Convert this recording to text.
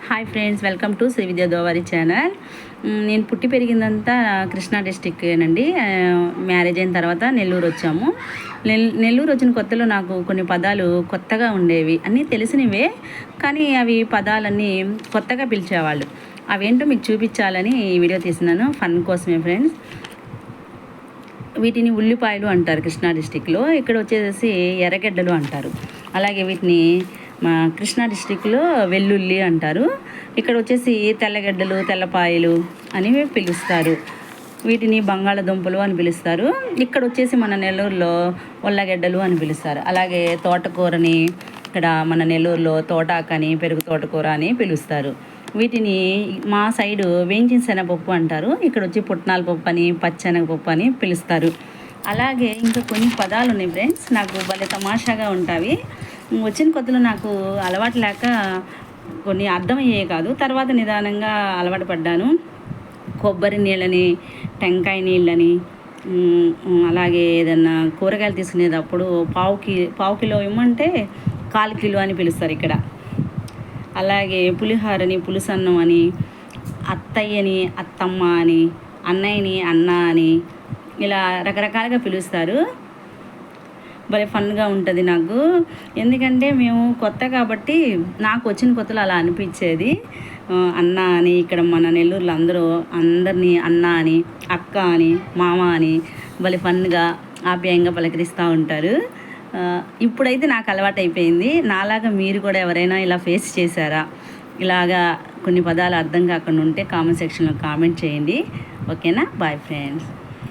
Hi friends, welcome to Shri Vidya Dovari channel. నేను పుట్టి పెరిగిందంతా Krishna డిస్టిక్నండి. Marriage అయిన తర్వాత నెల్లూరు వచ్చాము. నెల్లూరు వచ్చిన కొత్తలో నాకు కొన్ని పదాలు కొత్తగా ఉండేవి, అన్నీ తెలిసినవే, కానీ అవి పదాలన్నీ కొత్తగా పిలిచేవాళ్ళు. అవేంటో మీకు చూపించాలని ఈ వీడియో తీసినాను, ఫన్ కోసమే ఫ్రెండ్స్. వీటిని ఉల్లిపాయలు అంటారు కృష్ణా డిస్టిక్లో, ఇక్కడ వచ్చేసి ఎర్రగడ్డలు అంటారు. అలాగే వీటిని మా కృష్ణా డిస్టిక్లో వెల్లుల్లి అంటారు. ఇక్కడ వచ్చేసి తెల్లగడ్డలు, తెల్లపాయలు అని పిలుస్తారు. వీటిని బంగాళదుంపలు అని పిలుస్తారు. ఇక్కడ వచ్చేసి మన నెల్లూరులో ఉల్లగడ్డలు అని పిలుస్తారు. అలాగే తోటకూరని ఇక్కడ మన నెల్లూరులో తోటాకని, పెరుగు తోటకూర అని పిలుస్తారు. వీటిని మా సైడు వేయించిన శనగపప్పు అంటారు. ఇక్కడ వచ్చి పుట్నాల పప్పు అని, పచ్చెనగపప్పు అని పిలుస్తారు. అలాగే ఇంకా కొన్ని పదాలు ఉన్నాయి ఫ్రెండ్స్, నాకు భలే తమాషాగా ఉంటాయి. వచ్చిన కొత్తలో నాకు అలవాటు లేక కొన్ని అర్థమయ్యేవి కాదు, తర్వాత నిదానంగా అలవాటు పడ్డాను. కొబ్బరి నీళ్ళని, టెంకాయ నీళ్ళని, అలాగే ఏదన్నా కూరగాయలు తీసుకునేటప్పుడు పావు కిలో ఇమ్మంటే 1/4 కిలో అని పిలుస్తారు ఇక్కడ. అలాగే పులిహోరని పులుసన్నం అని, అత్తయ్యని అత్తమ్మ అని, అన్నయ్యని అన్న అని, ఇలా రకరకాలుగా పిలుస్తారు. భలే ఫన్గా ఉంటుంది నాకు, ఎందుకంటే మేము కొత్త కాబట్టి నాకు వచ్చిన కొత్తలో అలా అనిపించేది. అన్న అని, ఇక్కడ మన నెల్లూరులో అందరినీ అన్న అని, అక్క అని, మామ అని భలే ఫన్గా ఆప్యాయంగా పలకరిస్తూ ఉంటారు. ఇప్పుడైతే నాకు అలవాటు అయిపోయింది. నాలాగా మీరు కూడా ఎవరైనా ఇలా ఫేస్ చేశారా? ఇలాగా కొన్ని పదాలు అర్థం కాకుండా ఉంటే కామెంట్ సెక్షన్లో కామెంట్ చేయండి. ఓకేనా? Bye friends.